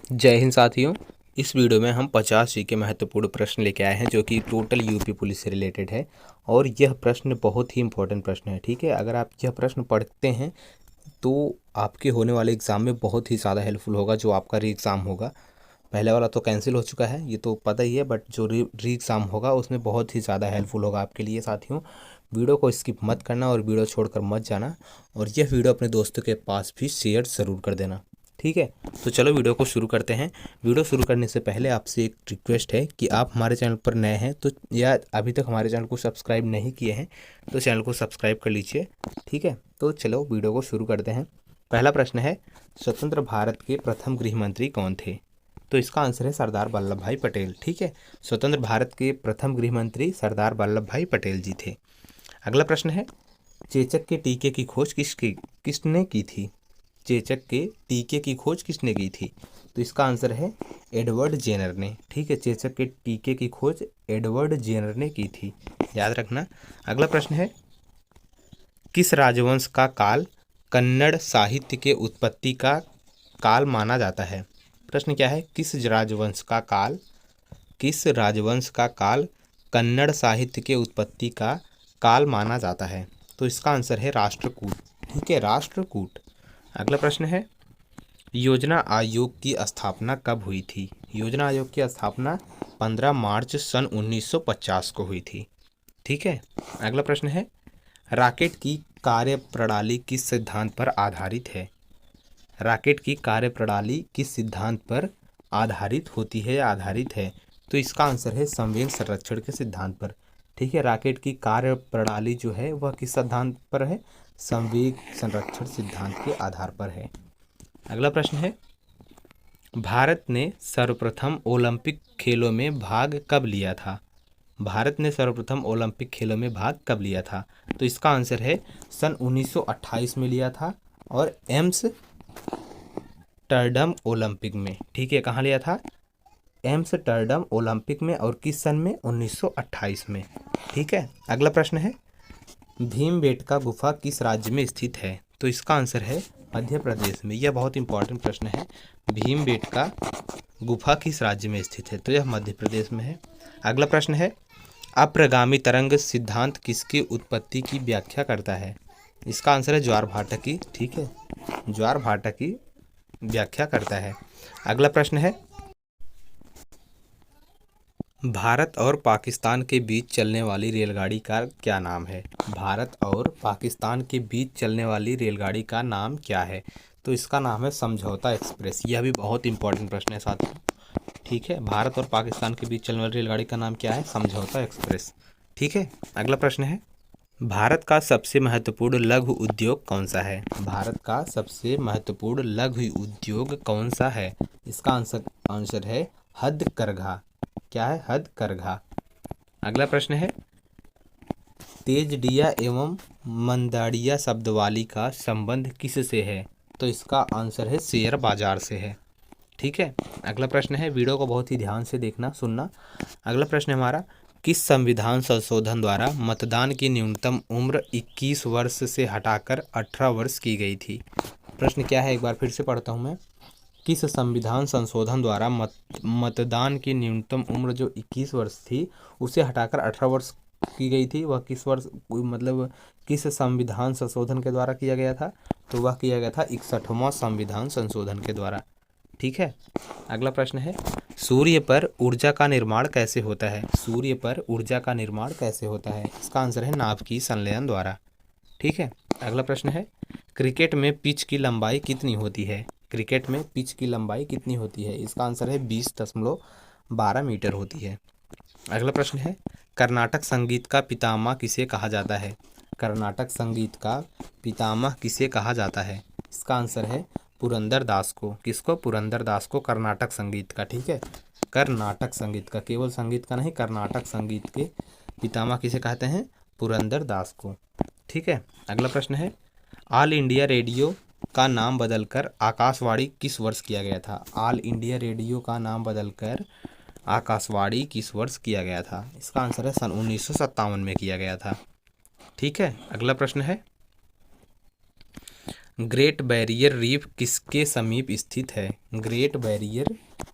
जय हिंद साथियों। इस वीडियो में हम 50 जी के महत्वपूर्ण प्रश्न लेके आए हैं जो कि टोटल यूपी पुलिस से रिलेटेड है। और यह प्रश्न बहुत ही इंपॉर्टेंट प्रश्न है। ठीक है, अगर आप यह प्रश्न पढ़ते हैं तो आपके होने वाले एग्ज़ाम में बहुत ही ज़्यादा हेल्पफुल होगा। जो आपका री एग्ज़ाम होगा, पहले वाला तो कैंसिल हो चुका है, ये तो पता ही है, बट जो री एग्ज़ाम होगा उसमें बहुत ही ज़्यादा हेल्पफुल होगा आपके लिए। साथियों, वीडियो को स्किप मत करना और वीडियो छोड़कर मत जाना, और यह वीडियो अपने दोस्तों के पास भी शेयर ज़रूर कर देना। ठीक है, तो चलो वीडियो को शुरू करते हैं। वीडियो शुरू करने से पहले आपसे एक रिक्वेस्ट है कि आप हमारे चैनल पर नए हैं तो, या अभी तक हमारे चैनल को सब्सक्राइब नहीं किए हैं तो चैनल को सब्सक्राइब कर लीजिए। ठीक है, तो चलो वीडियो को शुरू करते हैं। पहला प्रश्न है, स्वतंत्र भारत के प्रथम गृह मंत्री कौन थे? तो इसका आंसर है सरदार वल्लभ भाई पटेल। ठीक है, स्वतंत्र भारत के प्रथम गृह मंत्री सरदार वल्लभ भाई पटेल जी थे। अगला प्रश्न है, चेचक के टीके की खोज किसने की थी? चेचक के टीके की खोज किसने की थी? तो इसका आंसर है एडवर्ड जेनर ने। ठीक है, चेचक के टीके की खोज एडवर्ड जेनर ने की थी, याद रखना। अगला प्रश्न है, किस राजवंश का काल कन्नड़ साहित्य के उत्पत्ति का काल माना जाता है? प्रश्न क्या है, किस राजवंश का काल कन्नड़ साहित्य के उत्पत्ति का काल माना जाता है? तो इसका आंसर है राष्ट्रकूट। ठीक है, राष्ट्रकूट। अगला प्रश्न है, योजना आयोग की स्थापना कब हुई थी? योजना आयोग की स्थापना 15 मार्च सन 1950 को हुई थी। ठीक है, अगला प्रश्न है, रॉकेट की कार्यप्रणाली किस सिद्धांत पर आधारित है? रॉकेट की कार्यप्रणाली किस सिद्धांत पर आधारित होती है या आधारित है? तो इसका आंसर है संवेग संरक्षण के सिद्धांत पर। ठीक है, रॉकेट की कार्यप्रणाली जो है वह किस सिद्धांत पर है? संवेग संरक्षण सिद्धांत के आधार पर है। अगला प्रश्न है, भारत ने सर्वप्रथम ओलंपिक खेलों में भाग कब लिया था? भारत ने सर्वप्रथम ओलंपिक खेलों में भाग कब लिया था? तो इसका आंसर है सन 1928 में लिया था, और एम्स्टर्डम ओलंपिक में। ठीक है, कहाँ लिया था? एम्स्टर्डम ओलंपिक में। और किस सन में? 1928 में। ठीक है, अगला प्रश्न है, भीमबेटका गुफा किस राज्य में स्थित है? तो इसका आंसर है मध्य प्रदेश में। यह बहुत इंपॉर्टेंट प्रश्न है, भीमबेटका गुफा किस राज्य में स्थित है? तो यह मध्य प्रदेश में है। अगला प्रश्न है, अप्रगामी तरंग सिद्धांत किसकी उत्पत्ति की व्याख्या करता है? इसका आंसर है ज्वारभाटा की। ठीक है, ज्वारभाटा की व्याख्या करता है। अगला प्रश्न है, भारत और पाकिस्तान के बीच चलने वाली रेलगाड़ी का क्या नाम है? भारत और पाकिस्तान के बीच चलने वाली रेलगाड़ी का नाम क्या है? तो इसका नाम है समझौता एक्सप्रेस। यह भी बहुत इंपॉर्टेंट प्रश्न है साथियों। ठीक है, भारत और पाकिस्तान के बीच चलने वाली रेलगाड़ी का नाम क्या है? समझौता एक्सप्रेस। ठीक है, अगला प्रश्न है, भारत का सबसे महत्वपूर्ण लघु उद्योग कौन सा है? भारत का सबसे महत्वपूर्ण लघु उद्योग कौन सा है? इसका आंसर है हथकरघा। क्या है? हथकरघा। अगला प्रश्न है, तेजड़िया एवं मंदाड़िया शब्दावली का संबंध किस से है? तो इसका आंसर है शेयर बाजार से है। ठीक है, अगला प्रश्न है, वीडियो को बहुत ही ध्यान से देखना सुनना। अगला प्रश्न है हमारा, किस संविधान संशोधन द्वारा मतदान की न्यूनतम उम्र 21 वर्ष से हटाकर 18 वर्ष की गई थी? प्रश्न क्या है, एक बार फिर से पढ़ता हूँ मैं। किस संविधान संशोधन द्वारा मतदान की न्यूनतम उम्र जो 21 वर्ष थी उसे हटाकर 18 वर्ष की गई थी? वह किस वर्ष, मतलब किस संविधान संशोधन के द्वारा किया गया था? तो वह किया गया था 61वां संविधान संशोधन के द्वारा। ठीक है, अगला प्रश्न है, सूर्य पर ऊर्जा का निर्माण कैसे होता है? सूर्य पर ऊर्जा का निर्माण कैसे होता है? इसका आंसर है नाभिकीय संलयन द्वारा। ठीक है, अगला प्रश्न है, क्रिकेट में पिच की लंबाई कितनी होती है? क्रिकेट में पिच की लंबाई कितनी होती है? इसका आंसर है 20.12 मीटर होती है। अगला प्रश्न है, कर्नाटक संगीत का पितामह किसे कहा जाता है? कर्नाटक संगीत का पितामह किसे कहा जाता है? इसका आंसर है पुरंदर दास को। किसको? पुरंदर दास को कर्नाटक संगीत का। ठीक है, कर्नाटक संगीत का, केवल संगीत का नहीं, कर्नाटक संगीत के पितामह किसे कहते हैं? पुरंदर दास को। ठीक है, अगला प्रश्न है, ऑल इंडिया रेडियो का नाम बदलकर आकाशवाणी किस वर्ष किया गया था? ऑल इंडिया रेडियो का नाम बदलकर आकाशवाणी किस वर्ष किया गया था? इसका आंसर है सन 1957 में किया गया था। ठीक है, अगला प्रश्न है, ग्रेट बैरियर रीफ किसके समीप स्थित है? ग्रेट बैरियर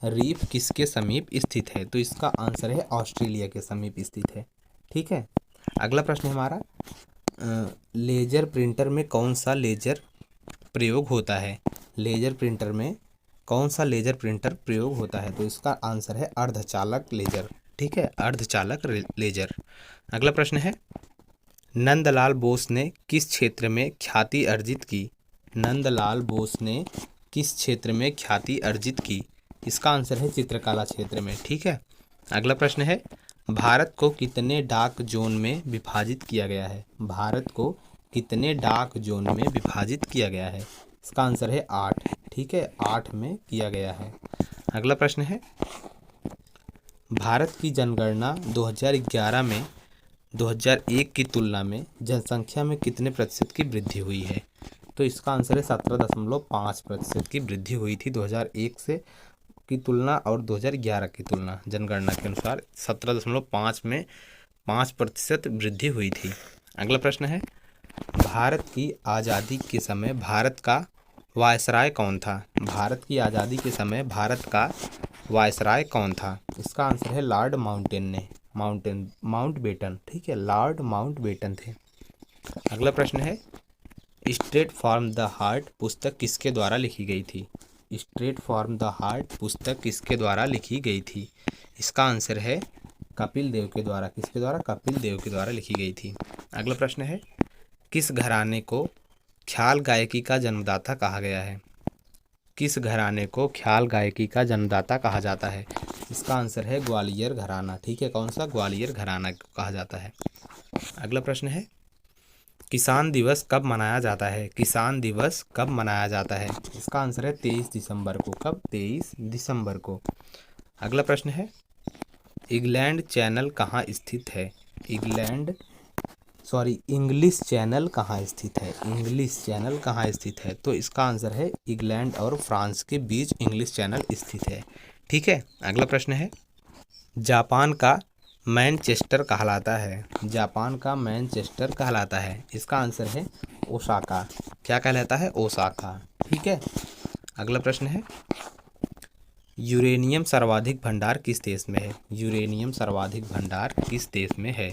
रीफ किसके समीप स्थित है? तो इसका आंसर है ऑस्ट्रेलिया के समीप स्थित है। ठीक है। अगला प्रश्न है हमारा, लेजर प्रिंटर में कौन सा लेजर प्रयोग होता है? लेजर प्रिंटर में कौन सा लेजर प्रिंटर प्रयोग होता है? तो इसका आंसर है अर्धचालक लेजर। ठीक है, अर्धचालक लेजर। अगला प्रश्न है, नंदलाल बोस ने किस क्षेत्र में ख्याति अर्जित की? नंदलाल बोस ने किस क्षेत्र में ख्याति अर्जित की? इसका आंसर है चित्रकला क्षेत्र में। ठीक है। अगला प्रश्न है, भारत को कितने डाक जोन में विभाजित किया गया है? भारत को कितने डाक जोन में विभाजित किया गया है? इसका आंसर है 8। ठीक है, 8 में किया गया है। अगला प्रश्न है, भारत की जनगणना 2011 में 2001 की तुलना में जनसंख्या में कितने प्रतिशत की वृद्धि हुई है? तो इसका आंसर है 17.5% की वृद्धि हुई थी 2001 से की तुलना और 2011 की तुलना। जनगणना के अनुसार 17.5 में 5% वृद्धि हुई थी। अगला प्रश्न है, भारत की आज़ादी के समय भारत का वायसराय कौन था? भारत की आज़ादी के समय भारत का वायसराय कौन था? इसका आंसर है लॉर्ड माउंटबेटन। ठीक है, लॉर्ड माउंटबेटन थे। अगला प्रश्न है, स्ट्रेट फ्रॉम द हार्ट पुस्तक किसके द्वारा लिखी गई थी? स्ट्रेट फ्रॉम द हार्ट पुस्तक किसके द्वारा लिखी गई थी? इसका आंसर है कपिल देव के द्वारा। किसके द्वारा? कपिल देव के द्वारा लिखी गई थी। अगला प्रश्न है, किस घराने को ख्याल गायकी का जन्मदाता कहा गया है? किस घराने को ख्याल गायकी का जन्मदाता कहा जाता है? इसका आंसर है ग्वालियर घराना। ठीक है, कौन सा? ग्वालियर घराना को कहा जाता है। अगला प्रश्न है, किसान दिवस कब मनाया जाता है? किसान दिवस कब मनाया जाता है? इसका आंसर है 23 दिसंबर को। कब? 23 दिसंबर को। अगला प्रश्न है, इंग्लैंड चैनल कहाँ स्थित है? इंग्लिश चैनल कहाँ स्थित है? इंग्लिश चैनल कहाँ स्थित है? तो इसका आंसर है इंग्लैंड और फ्रांस के बीच इंग्लिश चैनल स्थित है। ठीक है। अगला प्रश्न है, जापान का मैनचेस्टर कहलाता है? जापान का मैनचेस्टर कहलाता है। इसका आंसर है ओसाका। क्या कहलाता है? ओसाका। ठीक है। अगला प्रश्न है, यूरेनियम सर्वाधिक भंडार किस देश में है? यूरेनियम सर्वाधिक भंडार किस देश में है?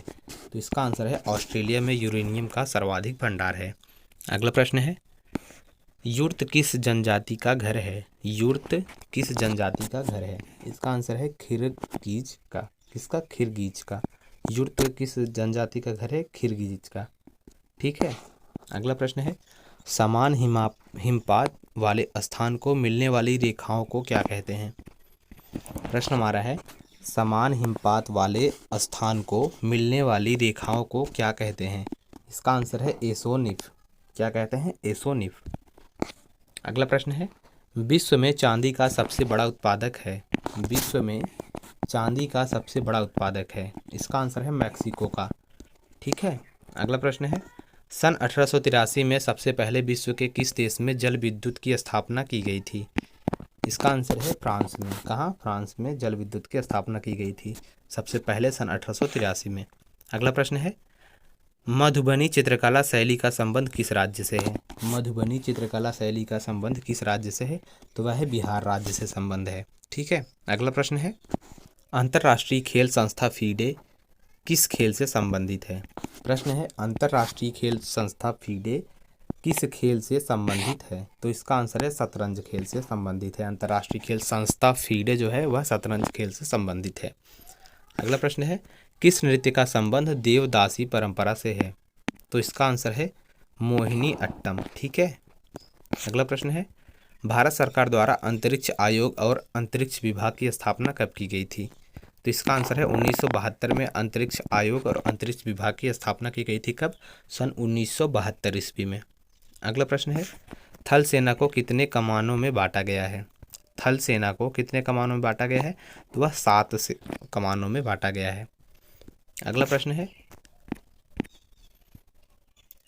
तो इसका आंसर है ऑस्ट्रेलिया में यूरेनियम का सर्वाधिक भंडार है। अगला प्रश्न है, युर्त किस जनजाति का घर है? युर्त किस जनजाति का घर है? इसका आंसर है खिरगीज का। किसका? खिरगीज का। युर्त किस जनजाति का घर है? खिरगीज का। ठीक है। अगला प्रश्न है, समान हिमपात वाले स्थान को मिलने वाली रेखाओं को क्या कहते हैं? प्रश्न हमारा है, समान हिमपात वाले स्थान को मिलने वाली रेखाओं को क्या कहते हैं? इसका आंसर है एसोनिफ। क्या कहते हैं? एसोनिफ। अगला प्रश्न है, विश्व में चांदी का सबसे बड़ा उत्पादक है? विश्व में चांदी का सबसे बड़ा उत्पादक है। इसका आंसर है मैक्सिको का। ठीक है। अगला प्रश्न है, सन 1883 में सबसे पहले विश्व के किस देश में जल विद्युत की स्थापना की गई थी? इसका आंसर है फ्रांस में। कहाँ? फ्रांस में जल विद्युत की स्थापना की गई थी सबसे पहले सन 1883 में। अगला प्रश्न है, मधुबनी चित्रकला शैली का संबंध किस राज्य से है? मधुबनी चित्रकला शैली का संबंध किस राज्य से है? तो वह है बिहार राज्य से संबंध है। ठीक है। अगला प्रश्न है, अंतर्राष्ट्रीय खेल संस्था फीडे किस खेल से संबंधित है? प्रश्न है, अंतर्राष्ट्रीय खेल संस्था फीडे किस खेल से संबंधित है? तो इसका आंसर है शतरंज खेल से संबंधित है। अंतर्राष्ट्रीय खेल संस्था फीडे जो है वह शतरंज खेल से संबंधित है। अगला प्रश्न है, किस नृत्य का संबंध देवदासी परंपरा से है? तो इसका आंसर है मोहिनी अट्टम। ठीक है। अगला प्रश्न है, भारत सरकार द्वारा अंतरिक्ष आयोग और अंतरिक्ष विभाग की स्थापना कब की गई थी? तो इसका आंसर है 1972 में अंतरिक्ष आयोग और अंतरिक्ष विभाग की स्थापना की गई थी। कब? सन 1972 ईस्वी में। अगला प्रश्न है, थल सेना को कितने कमानों में बांटा गया है? थल सेना को कितने कमानों में बांटा गया है? तो वह 7 कमानों में बांटा गया है। अगला प्रश्न है,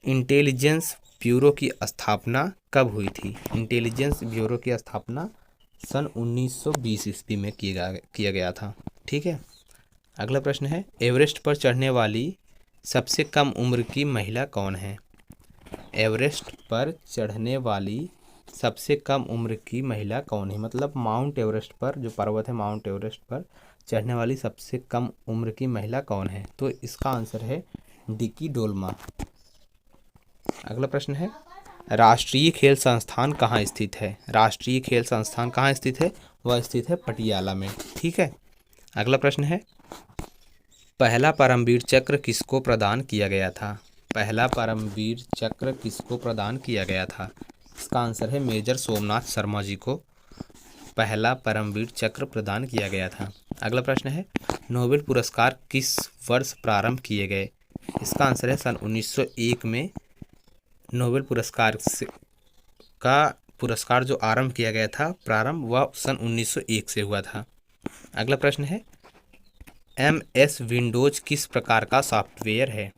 इंटेलिजेंस ब्यूरो की स्थापना कब हुई थी? इंटेलिजेंस ब्यूरो की स्थापना सन 1920 ईस्वी में किया गया था। ठीक है। अगला प्रश्न है, एवरेस्ट पर चढ़ने वाली सबसे कम उम्र की महिला कौन है? एवरेस्ट पर चढ़ने वाली सबसे कम उम्र की महिला कौन है? मतलब माउंट एवरेस्ट पर, जो पर्वत है माउंट एवरेस्ट पर चढ़ने वाली सबसे कम उम्र की महिला कौन है? तो इसका आंसर है डिकी डोल्मा। अगला प्रश्न है, राष्ट्रीय खेल संस्थान कहाँ स्थित है? राष्ट्रीय खेल संस्थान कहाँ स्थित है? वह स्थित है पटियाला में। ठीक है। अगला प्रश्न है, पहला परमवीर चक्र किसको प्रदान किया गया था? पहला परमवीर चक्र किसको प्रदान किया गया था? इसका आंसर है मेजर सोमनाथ शर्मा जी को पहला परमवीर चक्र प्रदान किया गया था। अगला प्रश्न है, नोबेल पुरस्कार किस वर्ष प्रारंभ किए गए? इसका आंसर है सन 1901 में नोबेल का पुरस्कार जो आरंभ किया गया था, प्रारंभ वह सन 1901 से हुआ था। अगला प्रश्न है, MS विंडोज किस प्रकार का सॉफ्टवेयर है?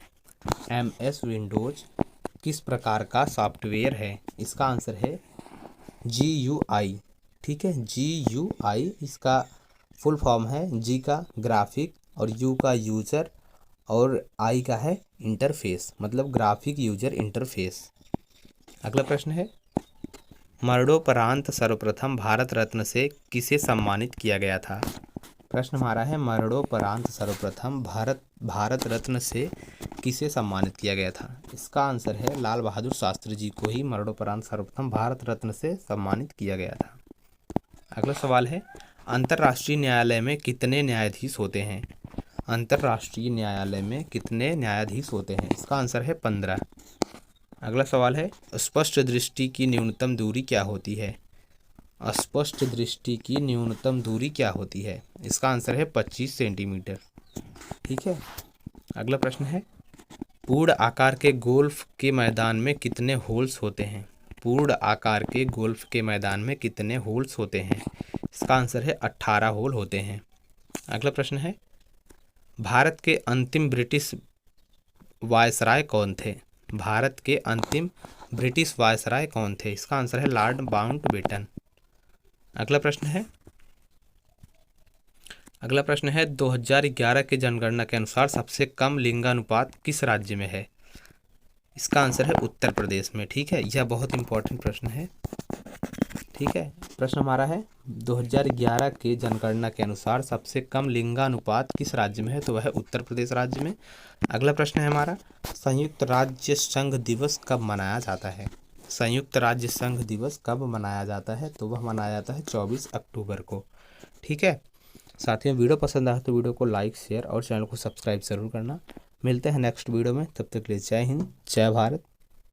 MS विंडोज किस प्रकार का सॉफ्टवेयर है? इसका आंसर है GUI। ठीक है, GUI इसका फुल फॉर्म है, G का ग्राफिक और U का यूजर और I का है इंटरफेस, मतलब ग्राफिक यूजर इंटरफेस। अगला प्रश्न है, मरणोपरांत सर्वप्रथम भारत रत्न से किसे सम्मानित किया गया था? प्रश्न हमारा है, मरणोपरांत सर्वप्रथम भारत रत्न से किसे सम्मानित किया गया था? इसका आंसर है लाल बहादुर शास्त्री जी को ही मरणोपरांत सर्वप्रथम भारत रत्न से सम्मानित किया गया था। अगला सवाल है, अंतर्राष्ट्रीय न्यायालय में कितने न्यायाधीश होते हैं? अंतर्राष्ट्रीय न्यायालय में कितने न्यायाधीश होते हैं? इसका आंसर है 15। अगला सवाल है, स्पष्ट दृष्टि की न्यूनतम दूरी क्या होती है? अस्पष्ट दृष्टि की न्यूनतम दूरी क्या होती है? इसका आंसर है 25 सेंटीमीटर। ठीक है। अगला प्रश्न है, पूर्ण आकार के गोल्फ के मैदान में कितने होल्स होते हैं? पूर्ण आकार के गोल्फ के मैदान में कितने होल्स होते हैं? इसका आंसर है 18 होल होते हैं। अगला प्रश्न है, भारत के अंतिम ब्रिटिश वायसराय कौन थे? भारत के अंतिम ब्रिटिश वायसराय कौन थे? इसका आंसर है लॉर्ड माउंटबेटन। अगला प्रश्न है 2011 के जनगणना के अनुसार सबसे कम लिंगानुपात किस राज्य में है? इसका आंसर है उत्तर प्रदेश में। ठीक है, यह बहुत इंपॉर्टेंट प्रश्न है। ठीक है, प्रश्न हमारा है 2011 के जनगणना के अनुसार सबसे कम लिंगानुपात किस राज्य में है? तो वह है उत्तर प्रदेश राज्य में। अगला प्रश्न है हमारा, संयुक्त राज्य संघ दिवस कब मनाया जाता है? संयुक्त राज्य संघ दिवस कब मनाया जाता है? तो वह मनाया जाता है 24 अक्टूबर को। ठीक है साथियों, वीडियो पसंद आए तो वीडियो को लाइक, शेयर और चैनल को सब्सक्राइब जरूर करना। मिलते हैं नेक्स्ट वीडियो में, तब तक के लिए जय हिंद, जय भारत।